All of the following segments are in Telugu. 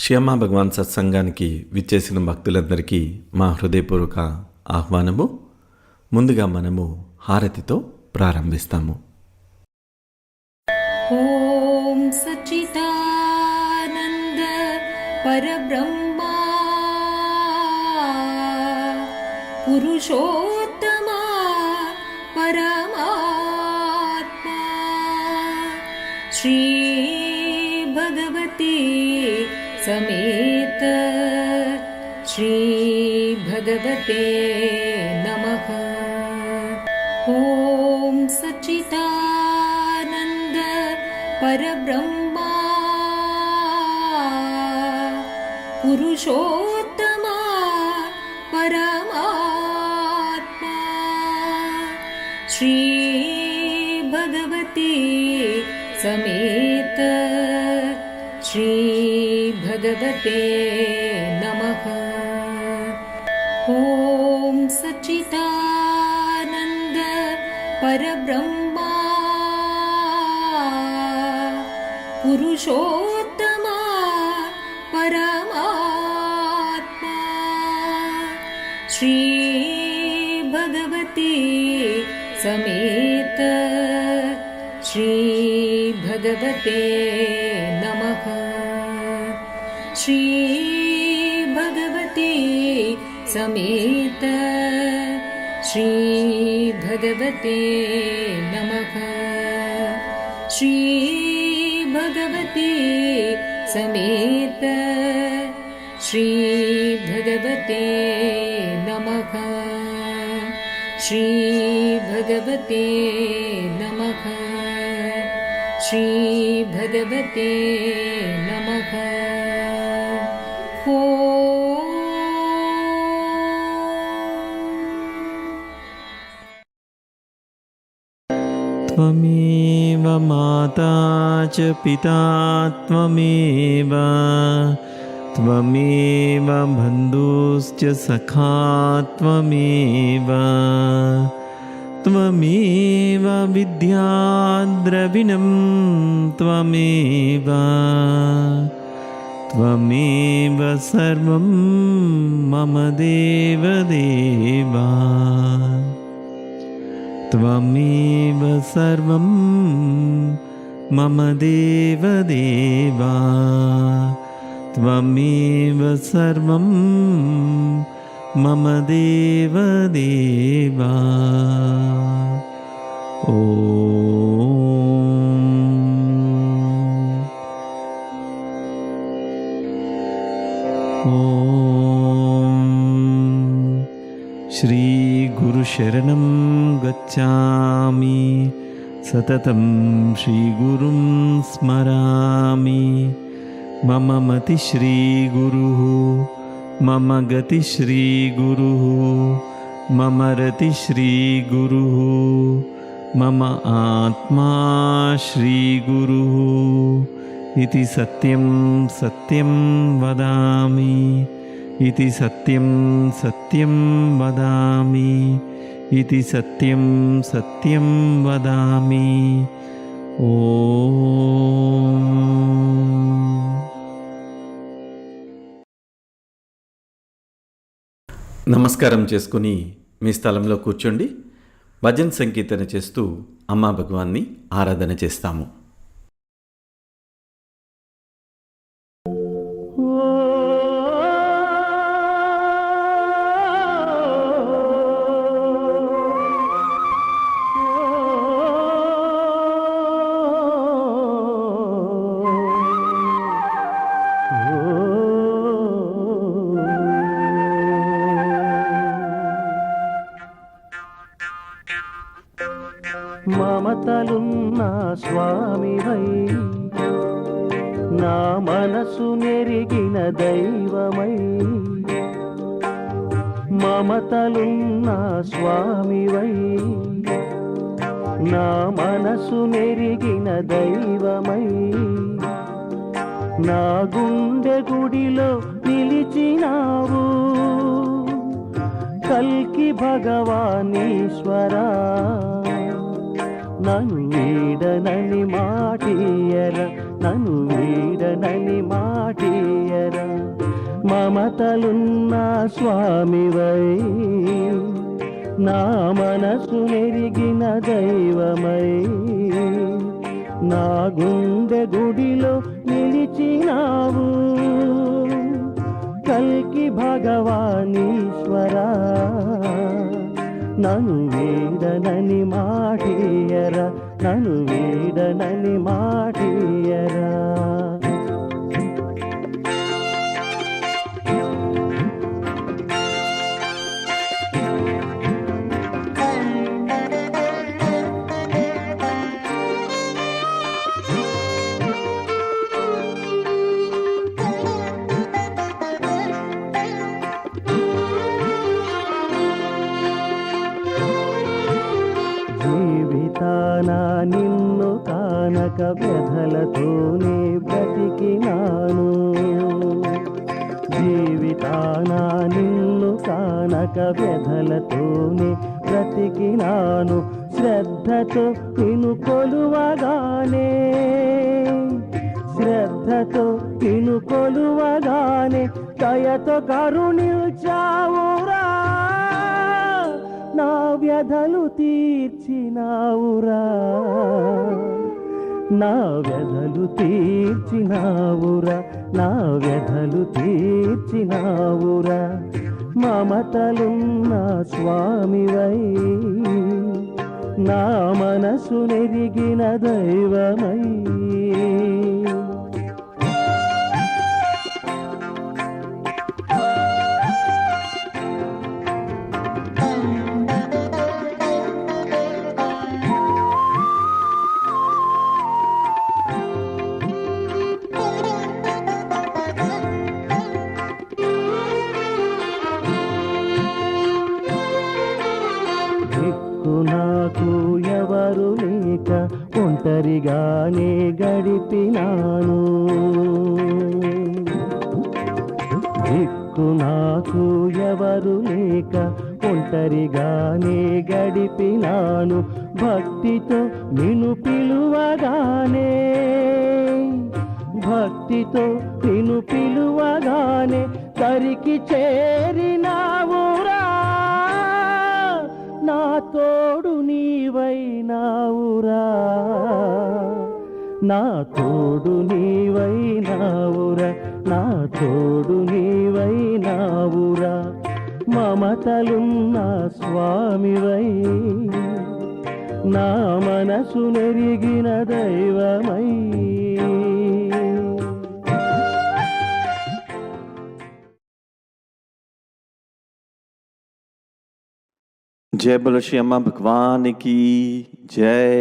శ్యామ భగవాన్ సత్సంగానికి విచ్చేసిన భక్తులందరికీ మా హృదయపూర్వక ఆహ్వానము. ముందుగా మనము హారతితో ప్రారంభిస్తాము. ఓం సచ్చిదానంద పరబ్రహ్మ పురుషోత్తమ పరమాత్మ శ్రీ భగవతి समेत श्री भगवते नमः. ओम सच्चिदानंद परब्रह्म पुरुषोत्तम परमात्मा श्री भगवती समेत श्री भगवते नमः. ओम सच्चिदानंद परब्रह्म पुरुषोत्तम परमात्मा श्री भगवती समेत श्री भगवते नमः. श्री भगवती समेत श्री भगवते नमः. श्री भगवती समेत श्री भगवते नमः. श्री भगवते नमः. श्री भगवते नमः. त्वमेव माता च पिता त्वमेव त्वमेव बन्धुश्च सखा त्वमेव त्वमेव विद्या द्रविणं त्वमेव त्वमेव सर्वं मम देवदेवा त्वमेव सर्वं मम देवदेवा त्वमेव सर्वं मम देवदेवा. श्री गुरुशरणं गच्छामि सततं श्रीगुरुं स्मरामि. मम मति श्रीगुरुः मम गति श्रीगुरुः मम रति श्रीगुरुः मम आत्मा श्रीगुरुः इति सत्यं सत्यं वदामि. इति सत्यं सत्यं वदामि. इति सत्यं सत्यं वदामि. ఓం. నమస్కారం చేసుకుని మీ స్థలంలో కూర్చోండి. భజన్ సంకీర్తన చేస్తూ అమ్మా భగవాన్ని ఆరాధన చేస్తాము. మమతలున్న స్వామివై నా మనసు నెరిగిన దైవమై మమతలున్న స్వామివై నా మనసు నెరిగిన దైవమై నా గుండె గుడిలో నిలిచినావు కల్కి భగవానీశ్వరా. నన్ను వీడనని మాటియర నన్ను వీడనని మాటియర మమతలున్న స్వామివై నా మనసు నెరిగిన దైవమై నా గుండె గుడిలో నిలిచినావు కల్కి భగవానీశ్వరా నన్ను వీడనని మాటియరా నన్ను వీడనని మాటియరా జీవితానా నిన్ను కానక వ్యధలతోనే బ్రతికినాను జీవితానా నిన్ను కానక వ్యధలతోనే బ్రతికినాను శ్రద్ధతో నిన్ను కొలువగానే శ్రద్ధతో నిన్ను కొలువగానే దయతో కరుణించావురా నా వ్యధలు తీర్చినావురా నా వ్యధలు తీర్చినావురా నా వ్యధలు తీర్చినావురా మమతలున్న స్వామివై నా మనసు నెరిగిన దైవమై నాకు ఎవరు లేక ఒంటరిగానే గడిపినాను దిక్కు నాకు ఎవరు లేక ఒంటరిగానే గడిపినాను భక్తితో నిన్ను పిలువగానే భక్తితో నిన్ను పిలువగానే తరికి చేరినావురా నా తోడు నీవైనావురా నా తోడు నీవైనావురా నా తోడు నీవైనావురా మమతలున్న స్వామివై నా మనసు నెరిగిన దైవమై जय बोलो श्री अम्मा भगवान की जय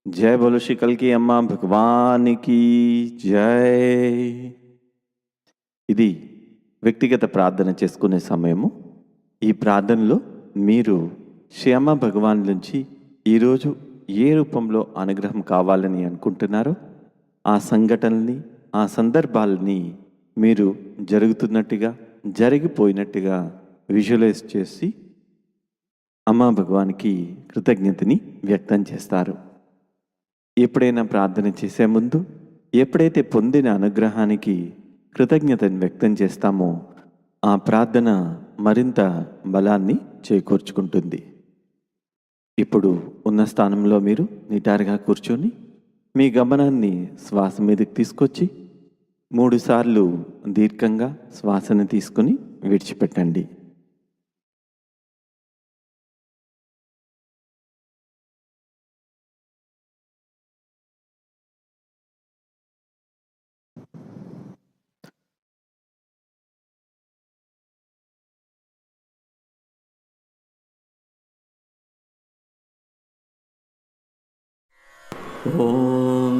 जय बोलो श्री कल की अम्मा भगवान की जय ఇది వ్యక్తిగత ప్రార్థన చేసుకునే సమయము ఈ ప్రార్థనలో మీరు శ్రీ అమ్మ భగవాన్ నుంచి ఈరోజు ఏ రూపంలో అనుగ్రహం కావాలని అనుకుంటున్నారో ఆ సంఘటనల్ని ఆ సందర్భాలని మీరు జరుగుతున్నట్టుగా జరిగిపోయినట్టుగా విజువలైజ్ చేసి అమ్మా భగవానికి కృతజ్ఞతని వ్యక్తం చేస్తారు. ఎప్పుడైనా ప్రార్థన చేసే ముందు ఎప్పుడైతే పొందిన అనుగ్రహానికి కృతజ్ఞతని వ్యక్తం చేస్తామో ఆ ప్రార్థన మరింత బలాన్ని చేకూర్చుకుంటుంది. ఇప్పుడు ఉన్న స్థానంలో మీరు నిటారుగా కూర్చొని మీ గమనాన్ని శ్వాస మీదకి తీసుకొచ్చి 3 సార్లు దీర్ఘంగా శ్వాసను తీసుకుని విడిచిపెట్టండి. ఓం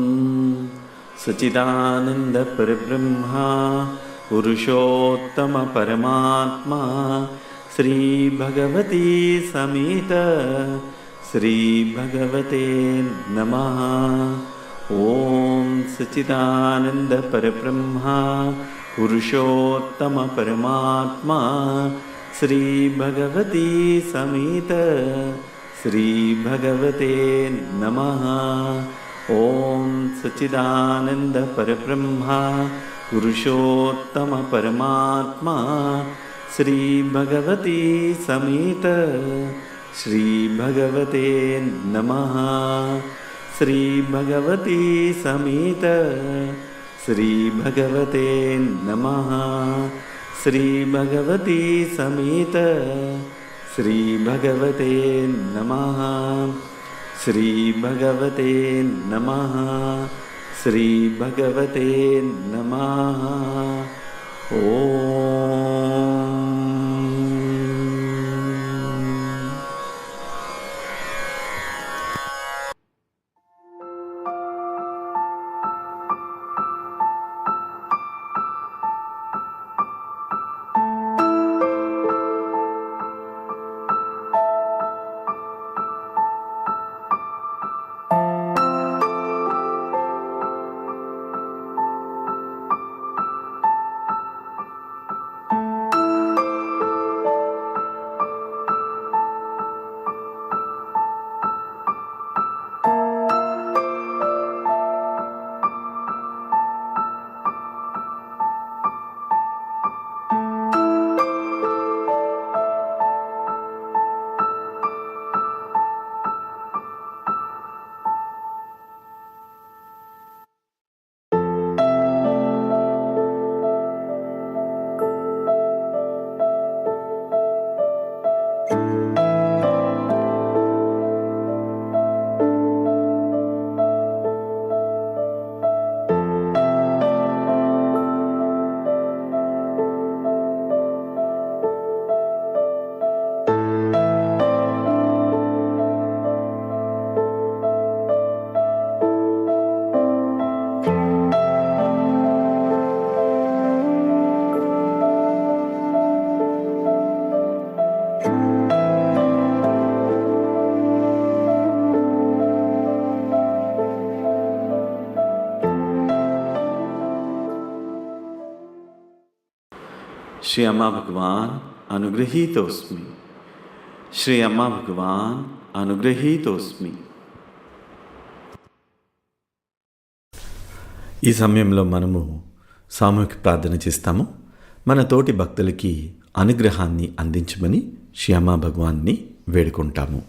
సచిదానంద పరబ్రహ్మ పురుషోత్తమ పరమాత్మా శ్రీ భగవతి సమేత శ్రీ భగవతే నమః. ఓం సచిదానంద పరబ్రహ్మ పురుషోత్తమ పరమాత్మా శ్రీ భగవతి సమేత శ్రీ భగవతే నమః. ఓం సచిదానంద పరబ్రహ్మ पुरुषोत्तम परमात्मा श्री भगवती समेत श्री भगवते नमः। श्री भगवती समेत श्री भगवते नमः। श्री भगवती समेत श्री भगवते नमः। श्री भगवते नमः। श्री भगवते नमः। ओम। श्री अम्मा भगवान अनुगृहीतोस्मि। श्री अम्मा भगवान అనుగ్రహీతోస్మి। ఈ సమయంలో మనము సామూహిక ప్రార్థన చేస్తాము. మన తోటి భక్తులకి అనుగ్రహాన్ని అందించమని శ్రీ అమ్మా భగవాన్ని వేడుకుంటాము.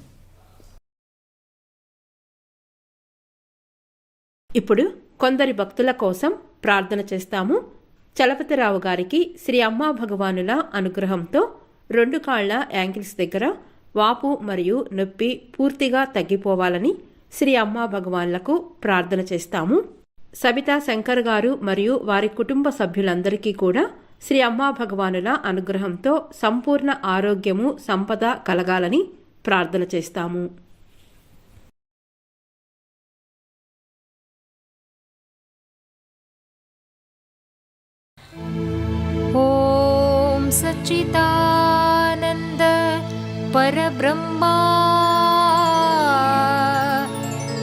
ఇప్పుడు కొందరి భక్తుల కోసం ప్రార్థన చేస్తాము. చలపతిరావు గారికి శ్రీ అమ్మా భగవానుల అనుగ్రహంతో 2 కాళ్ల యాంకిల్స్ దగ్గర వాపు మరియు నొప్పి పూర్తిగా తగ్గిపోవాలని శ్రీ అమ్మా భగవాన్లకు ప్రార్థన చేస్తాము. సబితా శంకర్ గారు మరియు వారి కుటుంబ సభ్యులందరికీ కూడా శ్రీ అమ్మా భగవానుల అనుగ్రహంతో సంపూర్ణ ఆరోగ్యము సంపద కలగాలని ప్రార్థన చేస్తాము. ॐ सच्चिदानन्द परब्रह्मा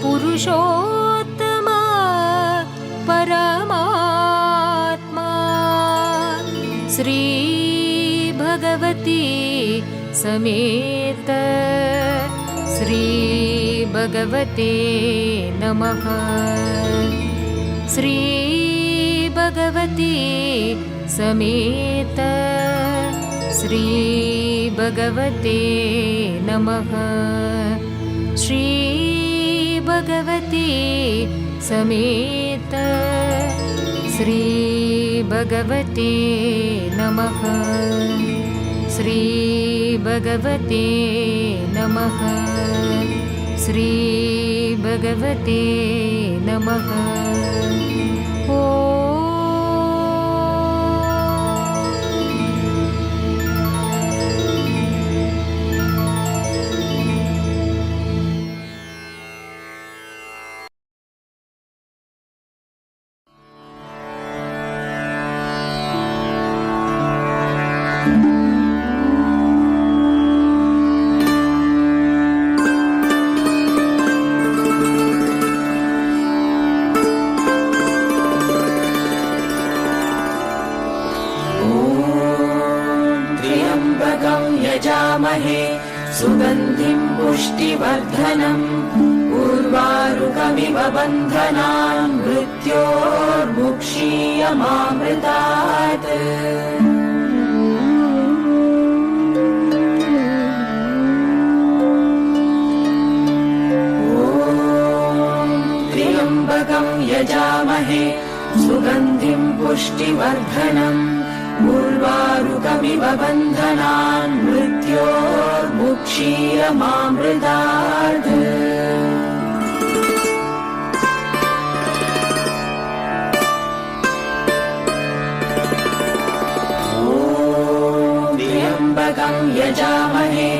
पुरुषोत्तम परमात्मा श्री भगवती समेत श्री भगवते नमः। श्री भगवती समेत श्री भगवते नमः। श्री भगवती समेत श्री भगवते नमः। श्री भगवते नमः। श्री भगवते नमः। यजामहे सुगन्धिं पुष्टिवर्धनम् उर्वारुकमिव बन्धनान् मृत्योर्मुक्षीयमामृतात्। क्षीरमामृतात् यजामहे सुगन्धिं पुष्टिवर्धनम् उर्वारुकमिव बन्धनान् मृत्योर्मुक्षीयमामृतात् त्र्यम्बकं यजामहे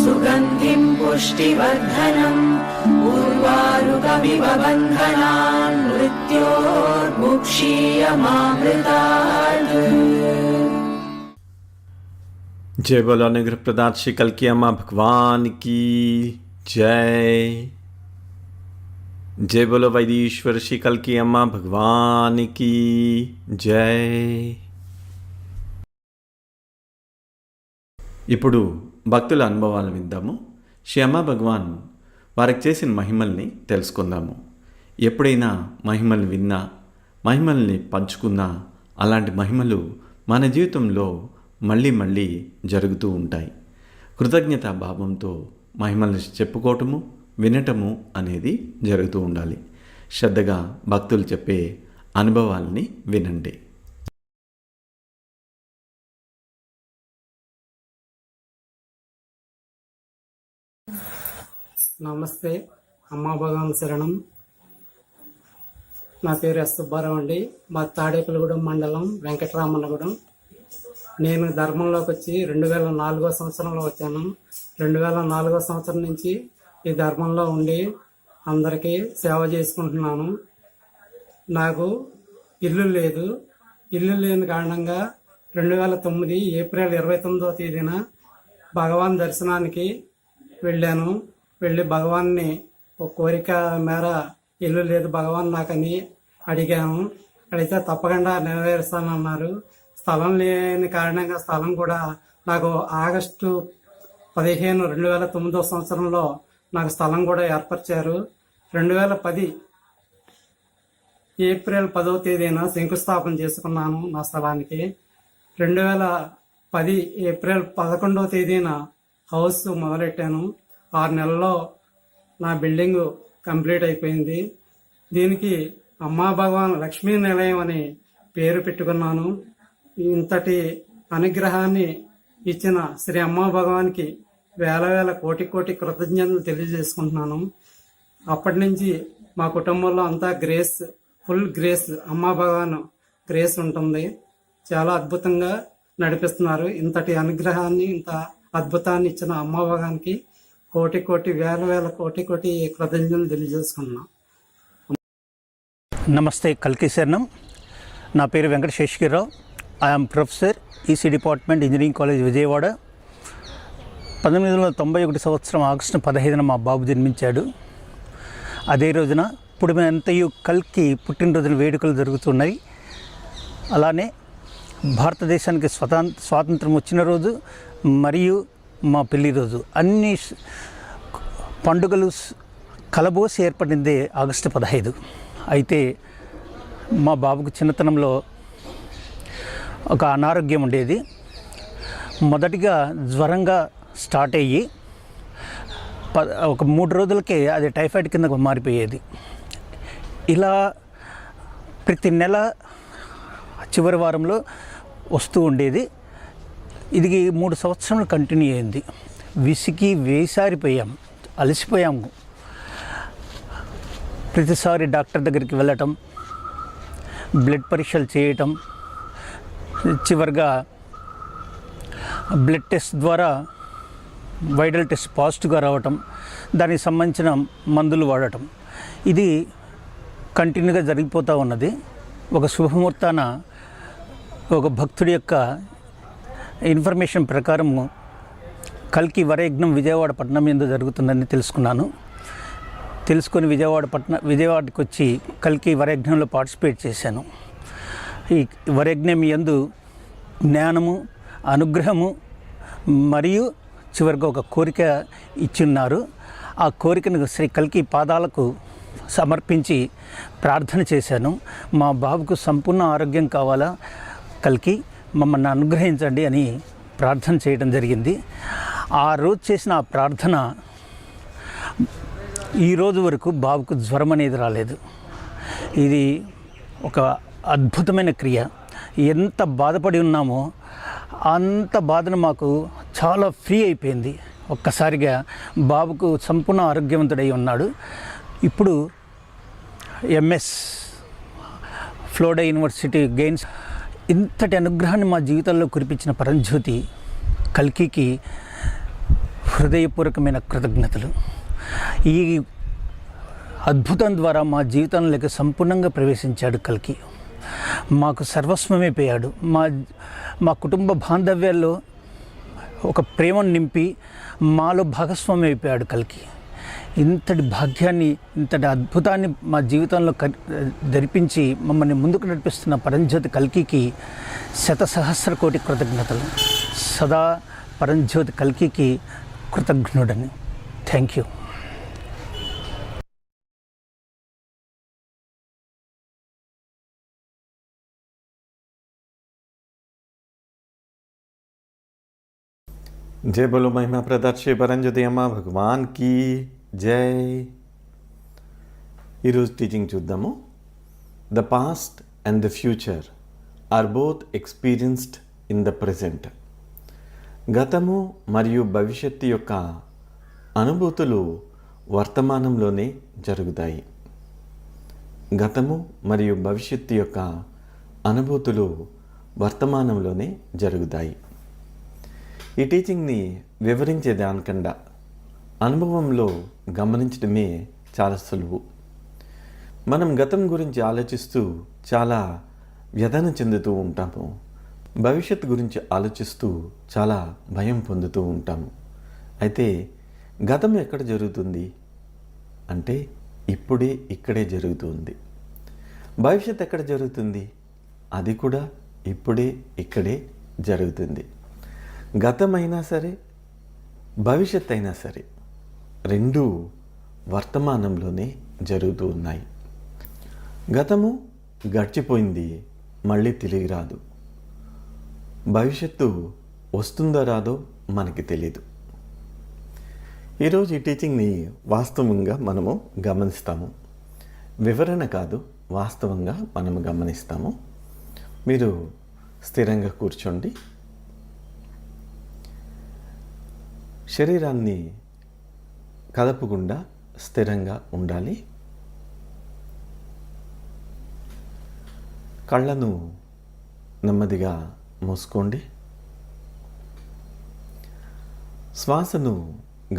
सुगन्धिं पुष्टिवर्धनम् उर्वारुकमिव बन्धनान् मृत्योर्मुक्षीयमामृतात्। जय बोलो अनुग्रह प्रदात श्री कल्की अम्मा भगवान की जय। जय बोलो वैदीश्वर श्री कल्की अम्मा भगवान की जय। ఇప్పుడు భక్తుల అనుభవాలు విందాము. శ్రీ అమ్మా భగవాన్ వారికి చేసిన మహిమల్ని తెలుసుకుందాము. ఎప్పుడైనా మహిమల్ని విన్నా, మహిమల్ని పంచుకున్నా, అలాంటి మహిమలు మన జీవితంలో మళ్ళీ మళ్ళీ జరుగుతూ ఉంటాయి. కృతజ్ఞతా భావంతో మహిమల్ని చెప్పుకోవటము, వినటము అనేది జరుగుతూ ఉండాలి. శ్రద్ధగా భక్తులు చెప్పే అనుభవాల్ని వినండి. నమస్తే, అమ్మా భగవాన్ శరణం. నా పేరు ఎస్ సుబ్బారావు అండి. మా తాడేపల్లిగూడెం మండలం వెంకటరామన్నగూడెం. నేను ధర్మంలోకి వచ్చి 2004 సంవత్సరంలో వచ్చాను. 2004 సంవత్సరం నుంచి ఈ ధర్మంలో ఉండి అందరికీ సేవ చేసుకుంటున్నాను. నాకు ఇల్లు లేదు. ఇల్లు లేని కారణంగా 2009 ఏప్రిల్ 29వ తేదీన భగవాన్ దర్శనానికి వెళ్ళాను. వెళ్ళి భగవాన్ని ఒక కోరిక మేర ఇల్లు లేదు భగవాన్ నాకని అడిగాను. అడిగితే తప్పకుండా నెరవేరుస్తానన్నారు. స్థలం లేని కారణంగా స్థలం కూడా నాకు ఆగస్టు 15, 2009 సంవత్సరంలో నాకు స్థలం కూడా ఏర్పరిచారు. 2010 ఏప్రిల్ 10వ తేదీన శంకుస్థాపన చేసుకున్నాను నా స్థలానికి. 2010 ఏప్రిల్ 11వ తేదీన హౌస్ మొదలెట్టాను. 6 నెలల్లో నా బిల్డింగ్ కంప్లీట్ అయిపోయింది. దీనికి అమ్మా భగవాన్ లక్ష్మీ నిలయం అని పేరు పెట్టుకున్నాను. ఇంతటి అనుగ్రహాన్ని ఇచ్చిన శ్రీ అమ్మా భగవాన్కి వేల కోటి కృతజ్ఞతలు తెలియజేసుకుంటున్నాను. అప్పటి నుంచి మా కుటుంబంలో అంతా ఫుల్ గ్రేస్ అమ్మా భగవాన్ గ్రేస్ ఉంటుంది. చాలా అద్భుతంగా నడిపిస్తున్నారు. ఇంతటి అనుగ్రహాన్ని, ఇంత అద్భుతాన్ని ఇచ్చిన అమ్మా భగవాన్కి కోటి వేల కోటి కృతజ్ఞతలు తెలియజేసుకున్నాం. నమస్తే, కల్కి శరణం. నా పేరు Venkata Seshagirirao. I'm professor, EC department, engineering college, Vijayawada. 1991 సంవత్సరం ఆగస్టు 15న మా బాబు జన్మించాడు. అదే రోజున పుడిమంతయు కల్కి పుట్టినరోజున వేడుకలు జరుగుతున్నాయి. అలానే భారతదేశానికి స్వాతంత్రం వచ్చిన రోజు మరియు మా పెళ్లి రోజు, అన్ని పండుగలు కలబోసి ఏర్పడిందే ఆగస్టు 15. అయితే మా బాబుకు చిన్నతనంలో ఒక అనారోగ్యం ఉండేది. మొదటిగా జ్వరంగా స్టార్ట్ అయ్యి ఒక 3 రోజులకే అది టైఫాయిడ్ కింద మారిపోయేది. ఇలా ప్రతి నెల చివరి వారంలో వస్తూ ఉండేది. ఇది 3 సంవత్సరాలు కంటిన్యూ అయింది. విసిగి వేసారిపోయాం, అలసిపోయాము. ప్రతిసారి డాక్టర్ దగ్గరికి వెళ్ళటం, బ్లడ్ పరీక్షలు చేయటం, చివరిగా బ్లడ్ టెస్ట్ ద్వారా వైరల్ టెస్ట్ పాజిటివ్గా రావటం, దానికి సంబంధించిన మందులు వాడటం, ఇది కంటిన్యూగా జరిగిపోతూ ఉన్నది. ఒక శుభముహూర్తాన ఒక భక్తుడి యొక్క ఇన్ఫర్మేషన్ ప్రకారము కల్కి వరయజ్ఞం విజయవాడ పట్టణం యందు జరుగుతుందని తెలుసుకొని విజయవాడకి వచ్చి కల్కి వరయజ్ఞంలో పార్టిసిపేట్ చేశాను. ఈ వరయజ్ఞం యందు జ్ఞానము, అనుగ్రహము మరియు చివరిగా ఒక కోరిక ఇచ్చిన్నారు. ఆ కోరికను శ్రీ కల్కి పాదాలకు సమర్పించి ప్రార్థన చేశాను. మా బాబుకు సంపూర్ణ ఆరోగ్యం కావాలా, కల్కి మమ్మల్ని అనుగ్రహించండి అని ప్రార్థన చేయడం జరిగింది. ఆ రోజు చేసిన ఆ ప్రార్థన ఈరోజు వరకు బాబుకు జ్వరం అనేది రాలేదు. ఇది ఒక అద్భుతమైన క్రియ. ఎంత బాధపడి ఉన్నామో అంత బాధను మాకు చాలా ఫ్రీ అయిపోయింది. ఒక్కసారిగా బాబుకు సంపూర్ణ ఆరోగ్యవంతుడై ఉన్నాడు. ఇప్పుడు ఎంఎస్ ఫ్లోరిడా యూనివర్సిటీ గెయిన్స్. ఇంతటి అనుగ్రహాన్ని మా జీవితంలో కురిపించిన పరంజ్యోతి కల్కికి హృదయపూర్వకమైన కృతజ్ఞతలు. ఈ అద్భుతం ద్వారా మా జీవితంలోకి సంపూర్ణంగా ప్రవేశించాడు కల్కి. మాకు సర్వస్వమైపోయాడు. మా కుటుంబ బాంధవ్యాల్లో ఒక ప్రేమను నింపి మాలో భాగస్వామి అయిపోయాడు కల్కి. ఇంతటి భాగ్యాన్ని, ఇంతటి అద్భుతాన్ని మా జీవితంలో జరిపించి మమ్మల్ని ముందుకు నడిపిస్తున్న పరంజ్యోతి కల్కికి శతసహస్ర కోటి కృతజ్ఞతలు. సదా పరంజ్యోతి కల్కికి కృతజ్ఞుడని. Thank you. जय बोलो महिमा प्रदात श्री పరంజ్యోతి అమ్మ భగవాన్ की జై. ఈరోజు టీచింగ్ చూద్దాము. The past and the future are both experienced in the present. గతము మరియు భవిష్యత్తు యొక్క అనుభూతులు వర్తమానంలోనే జరుగుతాయి. గతము మరియు భవిష్యత్తు యొక్క అనుభూతులు వర్తమానంలోనే జరుగుతాయి. ఈ టీచింగ్ని వివరించే దానికన్నా అనుభవంలో గమనించడమే చాలా సులువు. మనం గతం గురించి ఆలోచిస్తూ చాలా వ్యధన చెందుతూ ఉంటాము. భవిష్యత్తు గురించి ఆలోచిస్తూ చాలా భయం పొందుతూ ఉంటాము. అయితే గతం ఎక్కడ జరుగుతుంది అంటే ఇప్పుడే ఇక్కడే జరుగుతుంది. భవిష్యత్తు ఎక్కడ జరుగుతుంది? అది కూడా ఇప్పుడే ఇక్కడే జరుగుతుంది. గతమైనా సరే భవిష్యత్ అయినా సరే రెండూ వర్తమానంలోనే జరుగుతూ ఉన్నాయి. గతము గడిచిపోయింది, మళ్ళీ తిరిగి రాదు. భవిష్యత్తు వస్తుందో రాదో మనకి తెలియదు. ఈరోజు ఈ టీచింగ్ని వాస్తవంగా మనము గమనిస్తాము. వివరణ కాదు, వాస్తవంగా మనము గమనిస్తాము. మీరు స్థిరంగా కూర్చోండి. శరీరాన్ని కదపకుండా స్థిరంగా ఉండాలి. కళ్ళను నెమ్మదిగా మూసుకోండి. శ్వాసను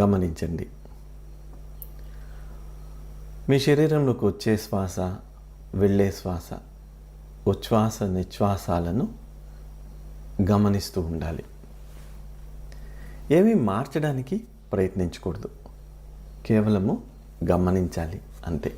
గమనించండి. మీ శరీరంలోకి వచ్చే శ్వాస, వెళ్ళే శ్వాస, ఉచ్ఛ్వాస నిశ్వాసాలను గమనిస్తూ ఉండాలి. ఏమీ మార్చడానికి ప్రయత్నించకూడదు, కేవలము గమనించాలి అంతే.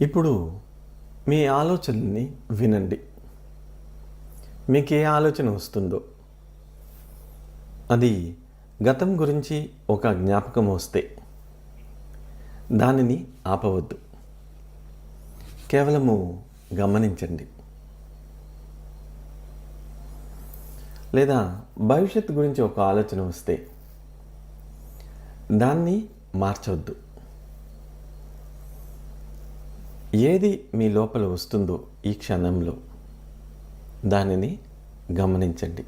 ఇప్పుడు మీ ఆలోచనల్ని వినండి. మీకు ఏ ఆలోచన వస్తుందో, అది గతం గురించి ఒక జ్ఞాపకం వస్తే దానిని ఆపవద్దు, కేవలము గమనించండి. లేదా భవిష్యత్తు గురించి ఒక ఆలోచన వస్తే దాన్ని మార్చవద్దు. ఏది మీ లోపల వస్తుందో ఈ క్షణంలో దానిని గమనించండి.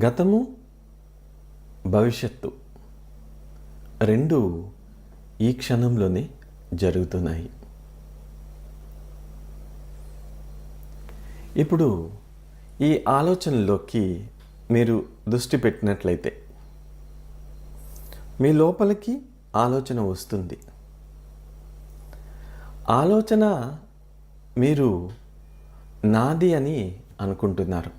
గతము, భవిష్యత్తు రెండు ఈ క్షణంలోనే జరుగుతున్నాయి. ఇప్పుడు ఈ ఆలోచనలోకి మీరు దృష్టి పెట్టినట్లయితే మీ లోపలికి ఆలోచన వస్తుంది. ఆలోచన మీరు నాది అని అనుకుంటున్నారు.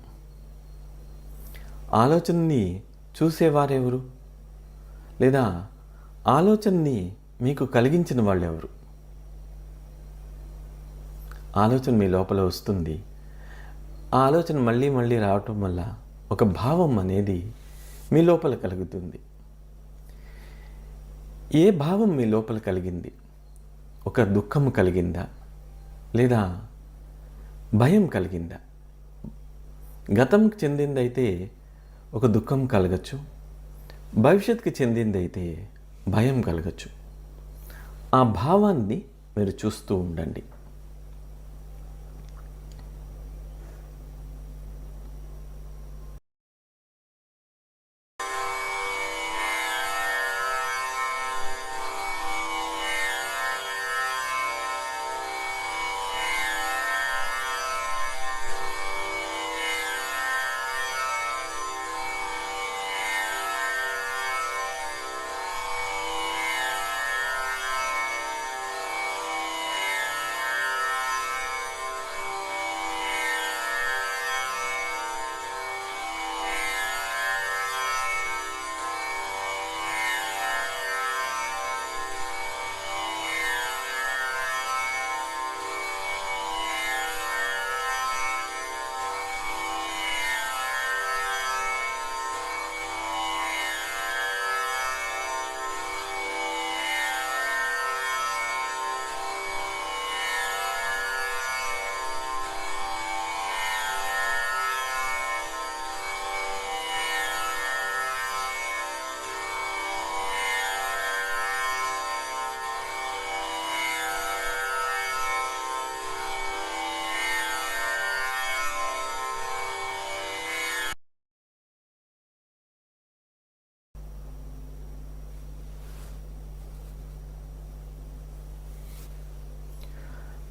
ఆలోచనని చూసేవారెవరు? లేదా ఆలోచనని మీకు కలిగించిన వాళ్ళు ఎవరు? ఆలోచన మీ లోపల వస్తుంది. ఆ ఆలోచన మళ్ళీ మళ్ళీ రావటం వల్ల ఒక భావం అనేది మీ లోపల కలుగుతుంది. ఏ భావం మీ లోపల కలిగింది? ఒక దుఃఖం కలిగిందా? లేదా భయం కలిగిందా? గతంకి చెందిందైతే ఒక దుఃఖం కలగచ్చు, భవిష్యత్తుకి చెందిందైతే భయం కలగచ్చు. ఆ భావాన్ని మీరు చూస్తూ ఉండండి.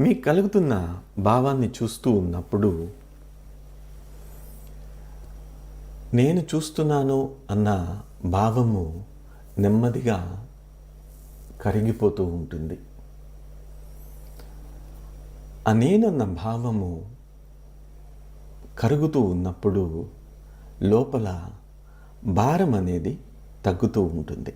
మీకు కలుగుతున్న భావాన్ని చూస్తూ ఉన్నప్పుడు నేను చూస్తున్నాను అన్న భావము నెమ్మదిగా కరిగిపోతూ ఉంటుంది. ఆ నేనన్న భావము కరుగుతూ ఉన్నప్పుడు లోపల భారం అనేది తగ్గుతూ ఉంటుంది.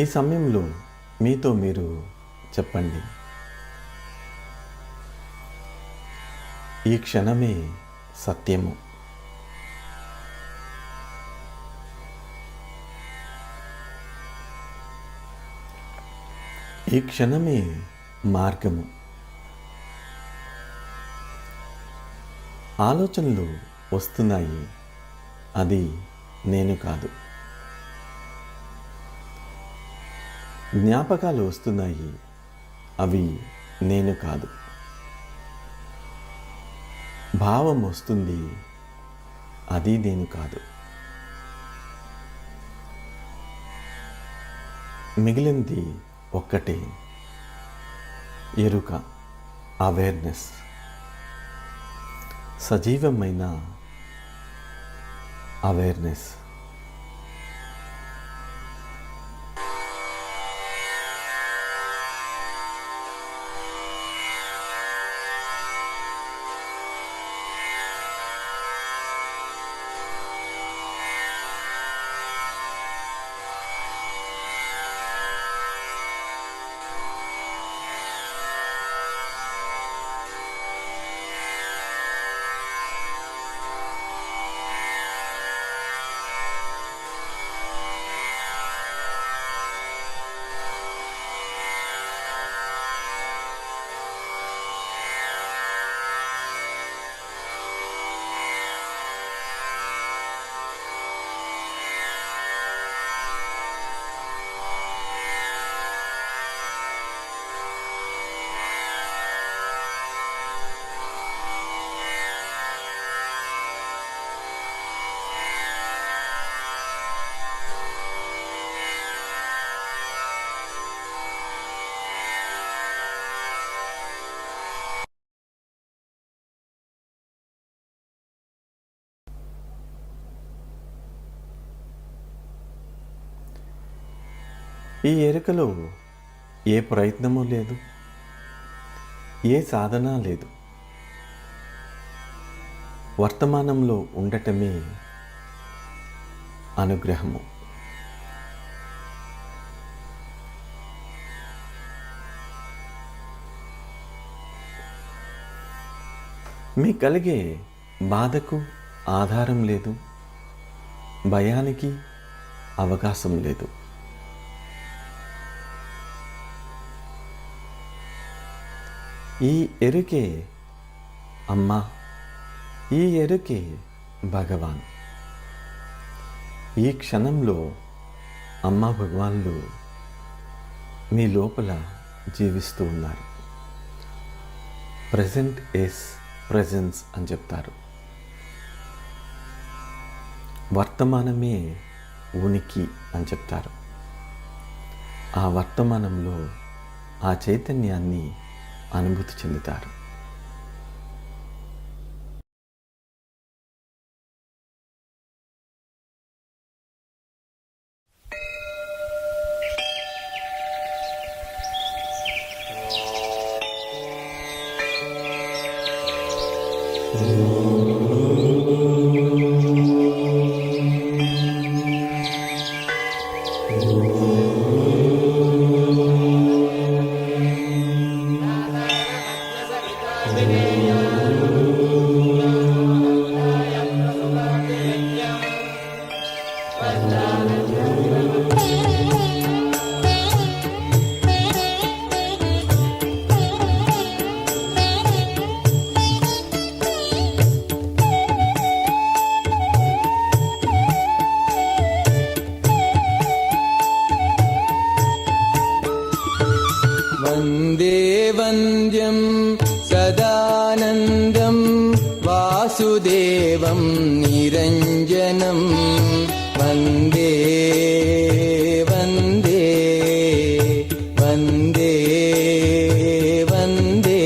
ఈ సమయంలో మీతో మీరు చెప్పండి, ఈ క్షణమే సత్యము. ఈ క్షణమే మార్గము. ఆలోచనలు వస్తున్నాయి, అది నేను కాదు. జ్ఞాపకాలు వస్తున్నాయి, అవి నేను కాదు. భావం వస్తుంది, అది నేను కాదు. మిగిలింది ఒక్కటే, ఎరుక, అవేర్నెస్. సజీవమైన అవేర్నెస్. ఈ ఎరుకలో ఏ ప్రయత్నము లేదు, ఏ సాధన లేదు. వర్తమానంలో ఉండటమే అనుగ్రహము. మీ కలిగే బాధకు ఆధారం లేదు, భయానికి అవకాశం లేదు. ఈ ఎరుకే అమ్మ, ఈ ఎరుకే భగవాన్. ఈ క్షణంలో అమ్మ భగవాన్లు మీ లోపల జీవిస్తూ ఉన్నారు. ప్రజెంట్ ఈస్ ప్రెజెన్స్ అని చెప్తారు. వర్తమానమే ఉనికి అని చెప్తారు. ఆ వర్తమానంలో ఆ చైతన్యాన్ని అనుభూతి చెందుతారు. वन्दे वन्द्यं सदानन्दं वासुदेवं निरञ्जनं वन्दे वन्दे वन्दे वन्दे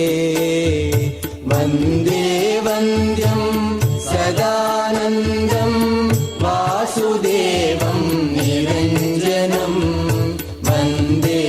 वन्दे वन्द्यं सदानन्दं वासुदेवं निरञ्जनं वन्दे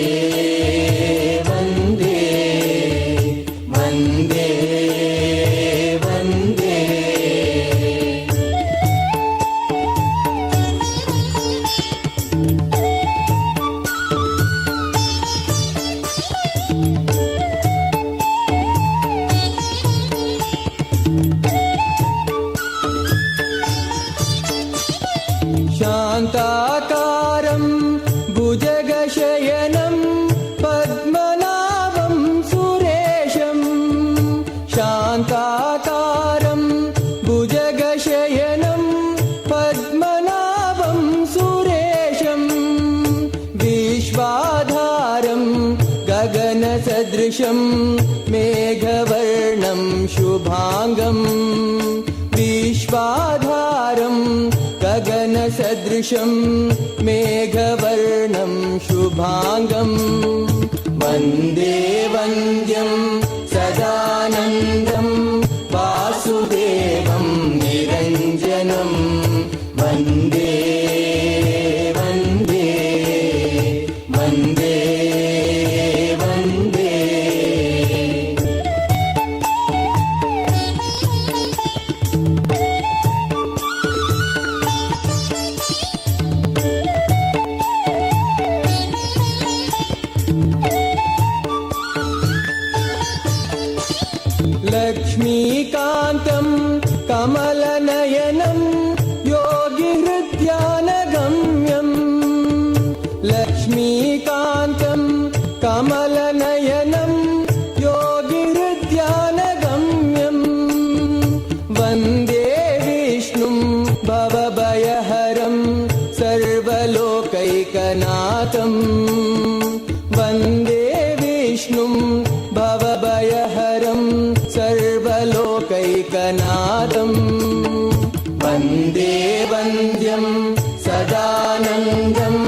शान्ताकारं भुजगशयनं पद्मनाभं सुरेशं शान्ताकारं भुजगशयनं पद्मनाभं सुरेशं विश्वाधारं गगनसदृशं मेघवर्णं शुभाङ्गं विश्वाधारं गगनसदृशं मेघवर्णं शुभाङ्गं वन्दे वन्द्यं सदानन्दं वासुदेवं निरञ्जनं वन्दे वन्दे वन्दे वन्दे लक्ष्मीकान्तं कमलनयनं योगिहृद्यानगम्यं लक्ष्मीकान्तं कमलनयनं योगिहृद्यानगम्यं वन्दे विष्णुं भवभयहरं सर्वलोकैकनाथं वन्दे विष्णुं भवभयहरं सर्वलोकैकनाथं वन्दे वन्द्यं सदानन्दं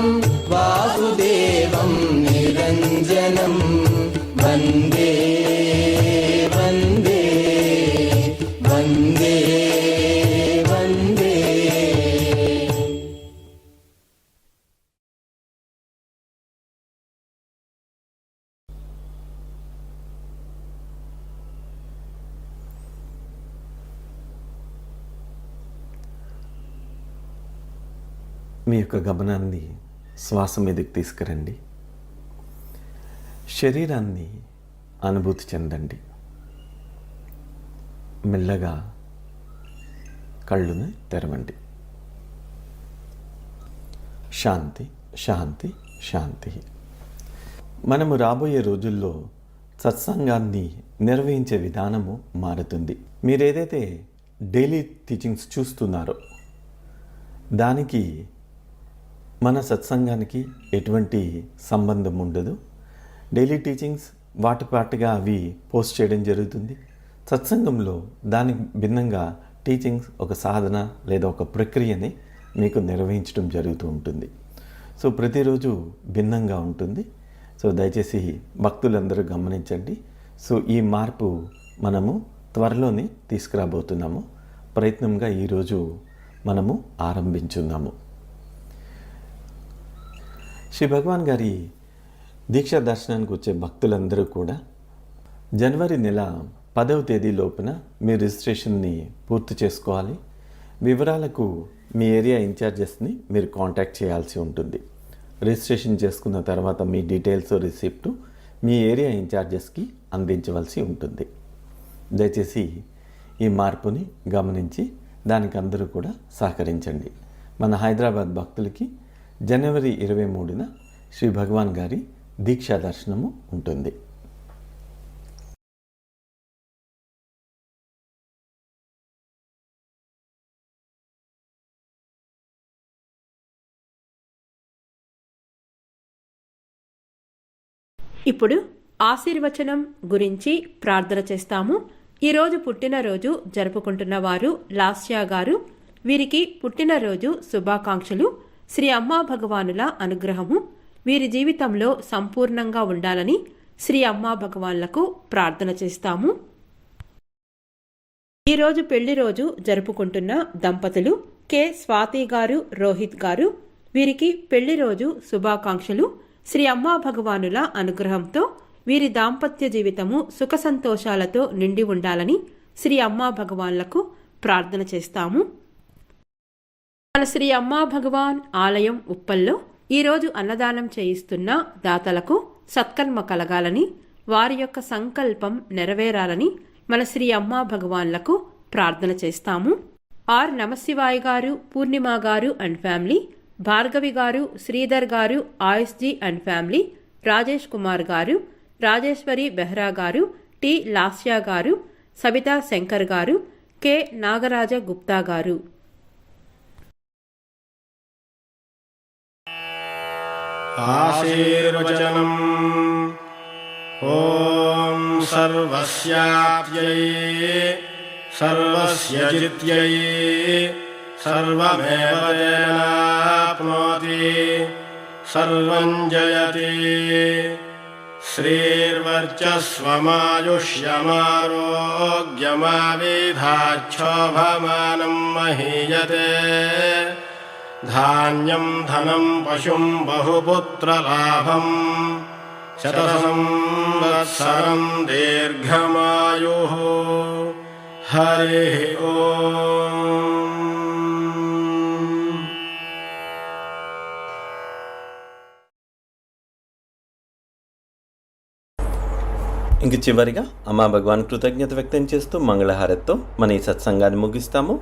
वासुदेवं निरञ्जनं वन्दे वन्दे वन्दे वन्दे మీ యొక్క గమనాన్ని శ్వాస మీదకి తీసుకురండి. శరీరాన్ని అనుభూతి చెందండి. మెల్లగా కళ్ళుని తెరవండి. శాంతి శాంతి శాంతి. మనము రాబోయే రోజుల్లో సత్సంగాన్ని నిర్వహించే విధానము మారుతుంది. మీరు ఏదైతే డైలీ టీచింగ్స్ చూస్తున్నారో దానికి మన సత్సంగానికి ఎటువంటి సంబంధం ఉండదు. డైలీ టీచింగ్స్ వాటి పాటుగా అవి పోస్ట్ చేయడం జరుగుతుంది. సత్సంగంలో దానికి భిన్నంగా టీచింగ్స్ ఒక సాధన లేదా ఒక ప్రక్రియని మీకు నిర్వహించడం జరుగుతూ ఉంటుంది. సో ప్రతిరోజు భిన్నంగా ఉంటుంది. సో దయచేసి భక్తులందరూ గమనించండి. సో ఈ మార్పు మనము త్వరలోనే తీసుకురాబోతున్నాము. ప్రయత్నంగా ఈరోజు మనము ఆరంభించున్నాము. శ్రీ భగవాన్ గారి దీక్షా దర్శనానికి వచ్చే భక్తులందరూ కూడా జనవరి నెల 10వ తేదీ లోపున మీ రిజిస్ట్రేషన్ని పూర్తి చేసుకోవాలి. వివరాలకు మీ ఏరియా ఇన్ఛార్జెస్ని మీరు కాంటాక్ట్ చేయాల్సి ఉంటుంది. రిజిస్ట్రేషన్ చేసుకున్న తర్వాత మీ డీటెయిల్స్ రిసిప్టు మీ ఏరియా ఇన్ఛార్జెస్కి అందించవలసి ఉంటుంది. దయచేసి ఈ మార్పుని గమనించి దానికి అందరూ కూడా సహకరించండి. మన హైదరాబాద్ భక్తులకి జనవరి 23న శ్రీ భగవాన్ గారి దీక్షా దర్శనము ఉంటుంది. ఇప్పుడు ఆశీర్వచనం గురించి ప్రార్థన చేస్తాము. ఈరోజు పుట్టినరోజు జరుపుకుంటున్న వారు లాస్యా గారు. వీరికి పుట్టినరోజు శుభాకాంక్షలు. శ్రీ అమ్మా భగవానుల అనుగ్రహము వీరి జీవితంలో సంపూర్ణంగా ఉండాలని శ్రీ అమ్మా భగవాన్లకు ప్రార్థన చేస్తాము. ఈరోజు పెళ్లి రోజు జరుపుకుంటున్న దంపతులు కె స్వాతి గారు, రోహిత్ గారు. వీరికి పెళ్లి రోజు శుభాకాంక్షలు. శ్రీ అమ్మా భగవానుల అనుగ్రహంతో వీరి దాంపత్య జీవితము సుఖ సంతోషాలతో నిండి ఉండాలని శ్రీ అమ్మా భగవాన్లకు ప్రార్థన చేస్తాము. మన శ్రీ అమ్మా భగవాన్ ఆలయం ఉప్పల్లో ఈరోజు అన్నదానం చేయిస్తున్న దాతలకు సత్కర్మ కలగాలని, వారి యొక్క సంకల్పం నెరవేరాలని మన శ్రీ అమ్మా భగవాన్లకు ప్రార్థన చేస్తాము. ఆర్ నమశివాయ్ గారు, పూర్ణిమ గారు అండ్ ఫ్యామిలీ, భార్గవి గారు, శ్రీధర్ గారు, ఆయుష్జీ అండ్ ఫ్యామిలీ, రాజేష్ కుమార్ గారు, రాజేశ్వరి బెహ్రా గారు, టి లాస్యా గారు, సబితా శంకర్ గారు, కె నాగరాజ గుప్తా గారు. ఆశీర్వచనం. ఓం సర్వస్యాప్యై సర్వస్య జిత్యై సర్వమేవ తేనాప్నోతి సర్వం జయతి. శ్రీర్వర్చస్వమాయుష్యమారోగ్యమావిధాక్షోభమానం మహీయతే. ధాన్యం ధనం పశుం బహుపుత్రలాభం శతసంవత్సరం దీర్ఘమాయుః. హరి ఓం. ఇంక చివరిగా అమ్మా భగవాన్ కృతజ్ఞత వ్యక్తం చేస్తూ మంగళహారతితో మన ఈ సత్సంగాన్ని ముగిస్తాము.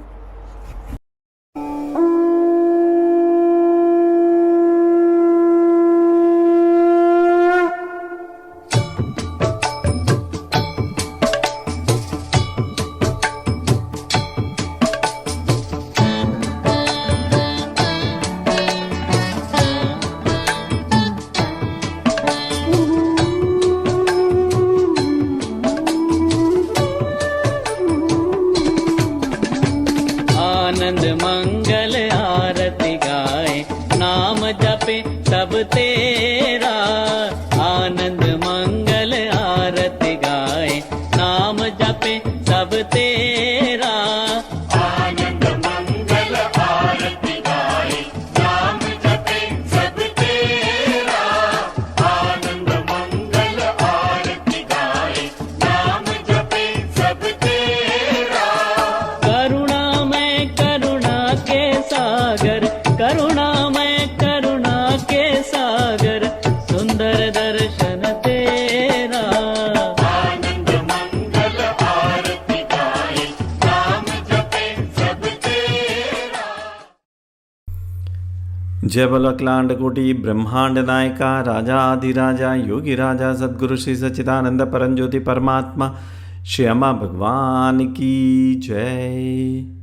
जय बोलो अखिलांड कोटि ब्रह्मांड नायका राजाधिराजा योगी राजा सद्गुरु श्री सच्चिदानंद परमज्योति परमात्मा श्री अम्मा भगवान की जय।